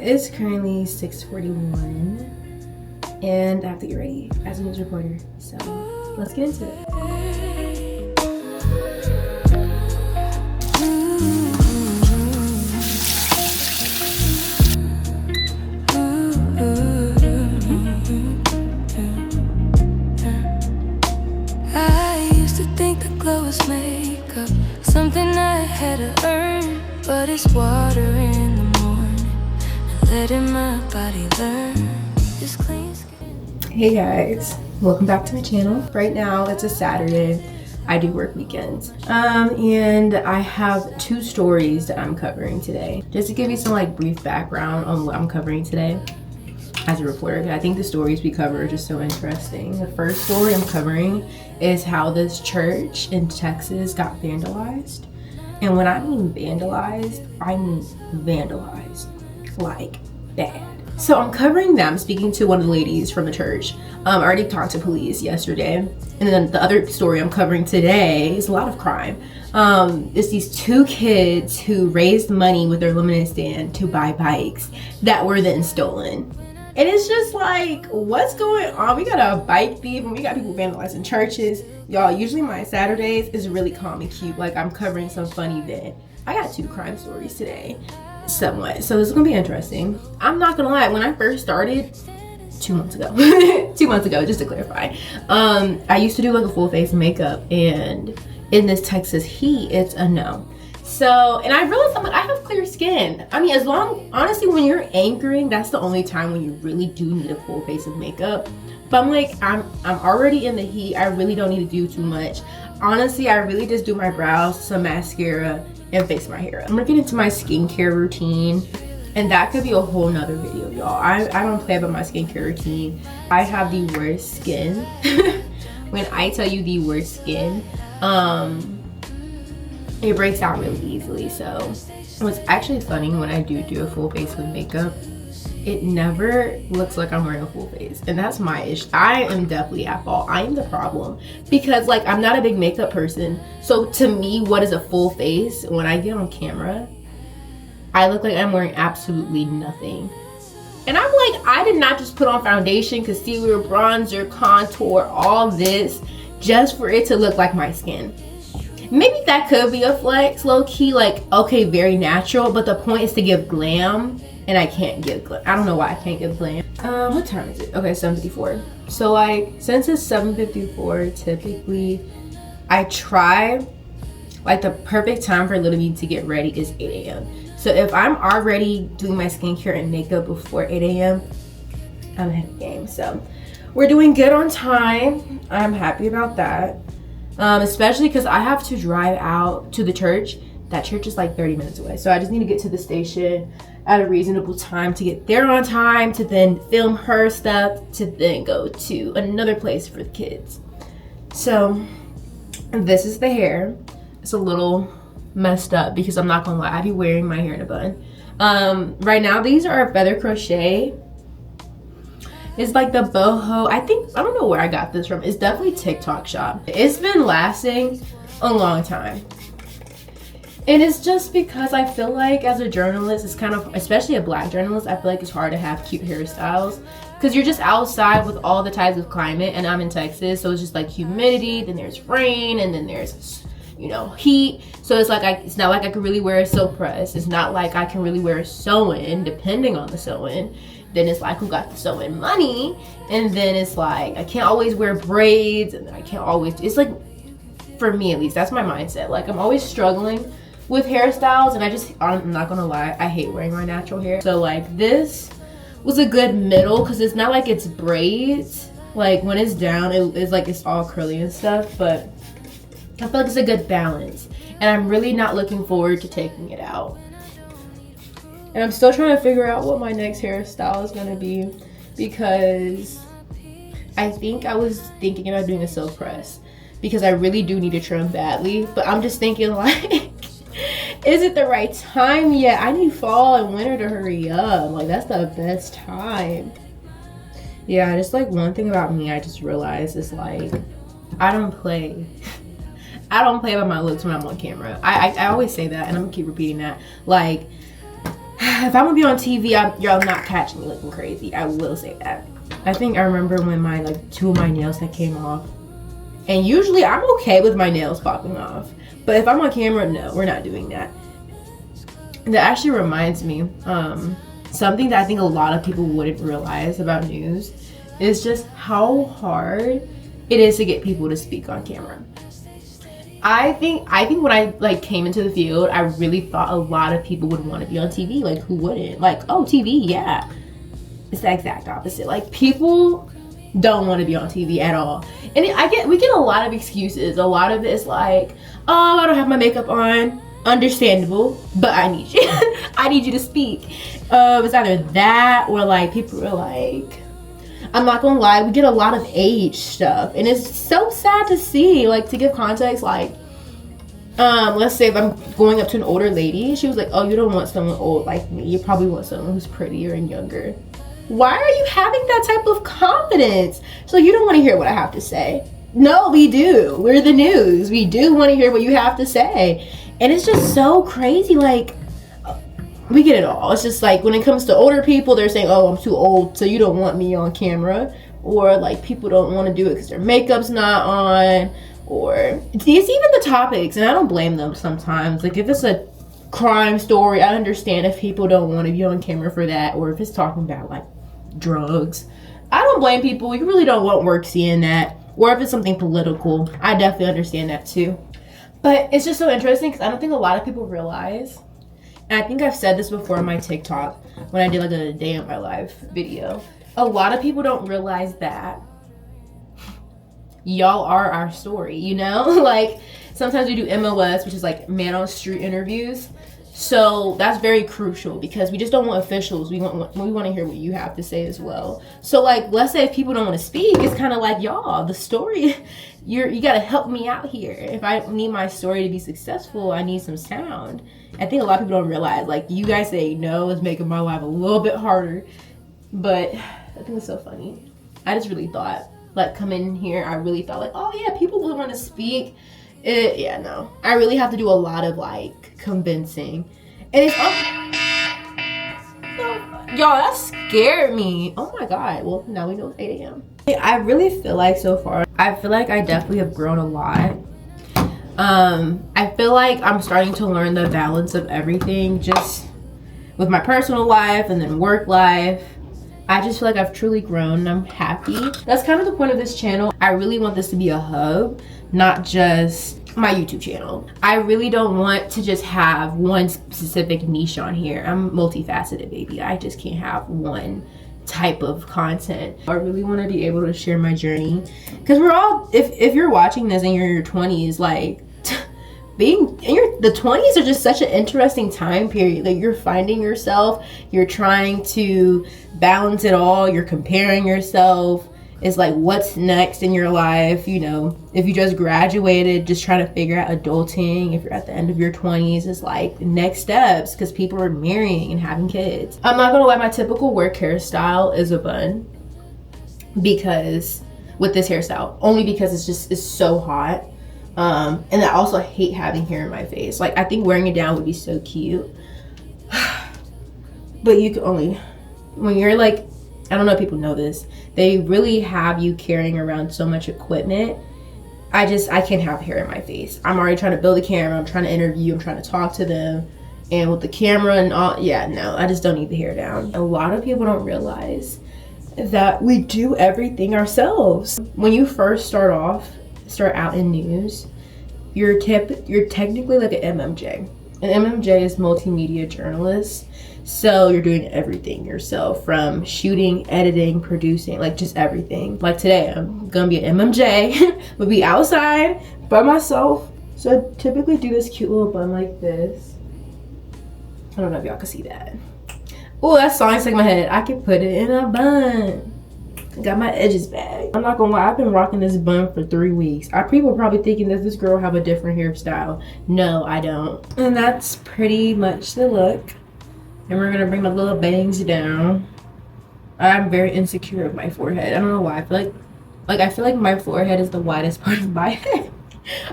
It's currently 6:41 and I have to get ready as a news reporter. So let's get into it. I used to think the glow was makeup, something I had to earn, but it's water in the morning, letting my body learn this clean skin. Hey guys, welcome back to my channel. Right now it's a Saturday. I do work weekends. And I have two stories that I'm covering today. Just to give you some brief background on what I'm covering today as a reporter. I think the stories we cover are just so interesting. The first story I'm covering is how this church in Texas got vandalized. And when I mean vandalized, I mean vandalized, like bad. So I'm covering them, speaking to one of the ladies from the church. I already talked to police yesterday. And then the other story I'm covering today is a lot of crime. It's these two kids who raised money with their lemonade stand to buy bikes that were then stolen. And it's just like, what's going on? We got a bike thief and we got people vandalizing churches. Y'all, usually my Saturdays is really calm and cute. Like I'm covering some fun event. I got two crime stories today, somewhat. So this is gonna be interesting. I'm not gonna lie, when I first started 2 months ago, 2 months ago, just to clarify, I used to do like a full face of makeup, and in this Texas heat, it's a no. So, and I realized I have clear skin. I mean, honestly, when you're anchoring, that's the only time when you really do need a full face of makeup. But I'm like, I'm already in the heat. I really don't need to do too much. Honestly, I really just do my brows, some mascara, and fix my hair up. I'm gonna get into my skincare routine, and that could be a whole nother video, y'all. I don't play about my skincare routine. I have the worst skin. When I tell you the worst skin, it breaks out really easily. So what's actually funny, when I do a full face with makeup, it never looks like I'm wearing a full face, and that's my issue. I am definitely at fault. I am the problem, because like I'm not a big makeup person. So to me, what is a full face? When I get on camera, I look like I'm wearing absolutely nothing. And I'm like, I did not just put on foundation, concealer, bronzer, contour, all this just for it to look like my skin. Maybe that could be a flex, low-key, like, okay, very natural, but the point is to give glam, and I can't give glam. I don't know why I can't give glam. What time is it? Okay, 7:54. So like, since it's 7:54, typically, I try, like the perfect time for little me to get ready is 8 a.m. So if I'm already doing my skincare and makeup before 8 a.m., I'm ahead of the game. So we're doing good on time. I'm happy about that. Especially because I have to drive out to the church. That church is like 30 minutes away. So I just need to get to the station at a reasonable time to get there on time, to then film her stuff, to then go to another place for the kids. So this is the hair. It's a little messed up because I'm not gonna lie, I be wearing my hair in a bun. Right now, these are feather crochet. It's like the boho. I don't know where I got this from. It's definitely TikTok shop. It's been lasting a long time. And it's just because I feel like as a journalist, it's kind of, especially a black journalist, I feel like it's hard to have cute hairstyles because you're just outside with all the types of climate, and I'm in Texas, so it's just like humidity, then there's rain, and then there's, you know, heat. So it's like, it's not like I can really wear a silk press. It's not like I can really wear a sew-in, depending on the sew-in. Then it's like, who got the sew-in money? And then it's like, I can't always wear braids, and then I can't always, it's like, for me at least, that's my mindset. Like, I'm always struggling with hairstyles, and I'm not gonna lie, I hate wearing my natural hair. So like, this was a good middle, because it's not like it's braids. Like, when it's down, it's like it's all curly and stuff, but I feel like it's a good balance. And I'm really not looking forward to taking it out. And I'm still trying to figure out what my next hairstyle is gonna be, because I think I was thinking about doing a silk press, because I really do need to trim badly. But I'm just thinking like, is it the right time yet? I need fall and winter to hurry up. Like, that's the best time. Yeah, just like one thing about me I just realized is like, I don't play. I don't play about my looks when I'm on camera. I always say that, and I'm gonna keep repeating that. Like, if I'm gonna be on TV, y'all not catching me looking crazy. I will say that. I think I remember when my like 2 of my nails that came off, and usually I'm okay with my nails popping off, but if I'm on camera, no, we're not doing that. That actually reminds me, something that I think a lot of people wouldn't realize about news is just how hard it is to get people to speak on camera. I think when I like came into the field, I really thought a lot of people would want to be on TV. Like, who wouldn't? Like, oh, TV, yeah. It's the exact opposite. Like, people don't want to be on TV at all. And we get a lot of excuses. A lot of it is like, oh, I don't have my makeup on. Understandable, but I need you. I need you to speak. It's either that or like people are like, I'm not gonna lie, we get a lot of age stuff, and it's so sad to see. Like, to give context, like, let's say if I'm going up to an older lady, she was like, oh, you don't want someone old like me, you probably want someone who's prettier and younger. Why are you having that type of confidence? So you don't want to hear what I have to say. No, we do. We're the news. We do want to hear what you have to say. And it's just so crazy. Like, we get it all. It's just like when it comes to older people, they're saying, oh, I'm too old, so you don't want me on camera. Or like people don't want to do it because their makeup's not on. Or it's even the topics, and I don't blame them sometimes. Like, if it's a crime story, I understand if people don't want to be on camera for that. Or if it's talking about like drugs, I don't blame people. You really don't want work seeing that. Or if it's something political, I definitely understand that too. But it's just so interesting because I don't think a lot of people realize, and I think I've said this before on my TikTok when I did like a day in my life video, a lot of people don't realize that y'all are our story, you know? Like, sometimes we do MOS, which is like man on street interviews. So that's very crucial because we just don't want officials. We want to hear what you have to say as well. So like, let's say if people don't want to speak, it's kind of like, y'all, the story, you got to help me out here. If I need my story to be successful, I need some sound. I think a lot of people don't realize, like, you guys say no is making my life a little bit harder. But I think it's so funny. I just really thought, like, coming in here, I really thought like, oh yeah, people will want to speak. Yeah, no. I really have to do a lot of like convincing. And it's y'all, that scared me. Oh my god. Well, now we know it's 8 a.m. I really feel like so far, I feel like I definitely have grown a lot. I feel like I'm starting to learn the balance of everything, just with my personal life and then work life. I just feel like I've truly grown and I'm happy. That's kind of the point of this channel. I really want this to be a hub, not just my YouTube channel. I really don't want to just have one specific niche on here. I'm multifaceted, baby. I just can't have one type of content. I really want to be able to share my journey, because we're all, if you're watching this and you're in your 20s, like, the 20s are just such an interesting time period. Like, you're finding yourself, you're trying to balance it all, you're comparing yourself. It's like, what's next in your life? You know, if you just graduated, just trying to figure out adulting. If you're at the end of your 20s, it's like next steps, because people are marrying and having kids. I'm not gonna lie, my typical work hairstyle is a bun, because with this hairstyle, only because it's so hot. And I also hate having hair in my face. Like, I think wearing it down would be so cute. But you can only, when you're like, I don't know if people know this, they really have you carrying around so much equipment. I can't have hair in my face. I'm already trying to build a camera, I'm trying to interview, I'm trying to talk to them. And with the camera and all, yeah, no, I just don't need the hair down. A lot of people don't realize that we do everything ourselves. When you first start out in news, you're technically like an MMJ. An MMJ is multimedia journalist. So you're doing everything yourself, from shooting, editing, producing, like just everything. Like today, I'm gonna be an MMJ, we'll be outside by myself. So I typically do this cute little bun like this. I don't know if y'all can see that. Oh, that song stuck in my head. I can put it in a bun. Got my edges back. I'm not gonna lie, I've been rocking this bun for 3 weeks. People are probably thinking that this girl have a different hairstyle. No, I don't. And that's pretty much the look. And we're gonna bring my little bangs down. I'm very insecure of my forehead. I don't know why. I feel like my forehead is the widest part of my head.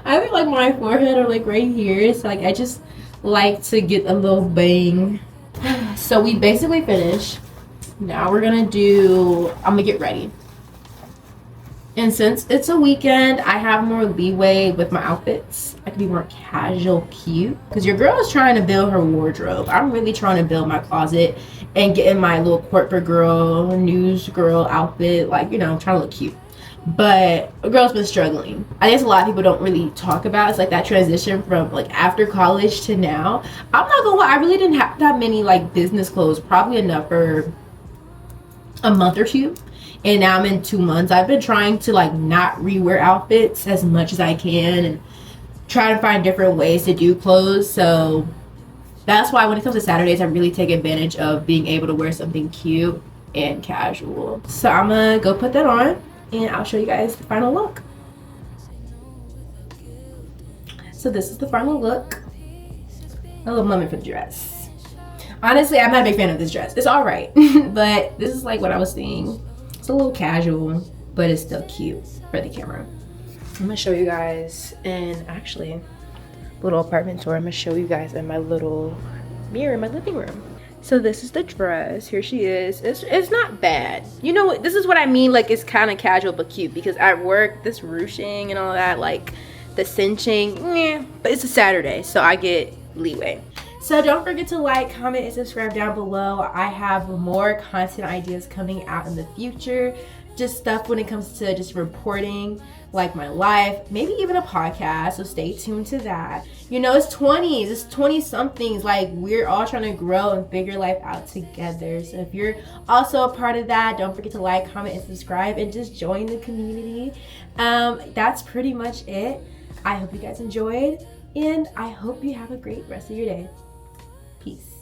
I feel like my forehead, or like right here, it's like I just like to get a little bang. So we basically finished. Now we're gonna do, I'm gonna get ready. And since it's a weekend, I have more leeway with my outfits. I can be more casual, cute. Because your girl is trying to build her wardrobe. I'm really trying to build my closet and get in my little corporate girl, news girl outfit. Like, you know, trying to look cute. But a girl's been struggling. I guess a lot of people don't really talk about. It's like that transition from like after college to now. I'm not gonna lie, I really didn't have that many like business clothes. Probably enough for a month or two. And now I'm in 2 months. I've been trying to like not rewear outfits as much as I can and try to find different ways to do clothes. So that's why when it comes to Saturdays, I really take advantage of being able to wear something cute and casual. So I'm gonna go put that on and I'll show you guys the final look. So this is the final look. A little moment for the dress. Honestly, I'm not a big fan of this dress. It's all right, but this is like what I was seeing. It's a little casual, but it's still cute for the camera. I'm gonna show you guys in actually little apartment tour. I'm gonna show you guys in my little mirror in my living room. So this is the dress. Here she is. It's not bad. You know what? This is what I mean. Like it's kind of casual but cute because at work, this ruching and all that, like the cinching, but it's a Saturday, so I get leeway. So don't forget to like, comment, and subscribe down below. I have more content ideas coming out in the future. Just stuff when it comes to just reporting like my life, maybe even a podcast, so stay tuned to that. You know, it's 20s, it's 20 somethings, like we're all trying to grow and figure life out together. So if you're also a part of that, don't forget to like, comment, and subscribe and just join the community. That's pretty much it. I hope you guys enjoyed and I hope you have a great rest of your day. Peace.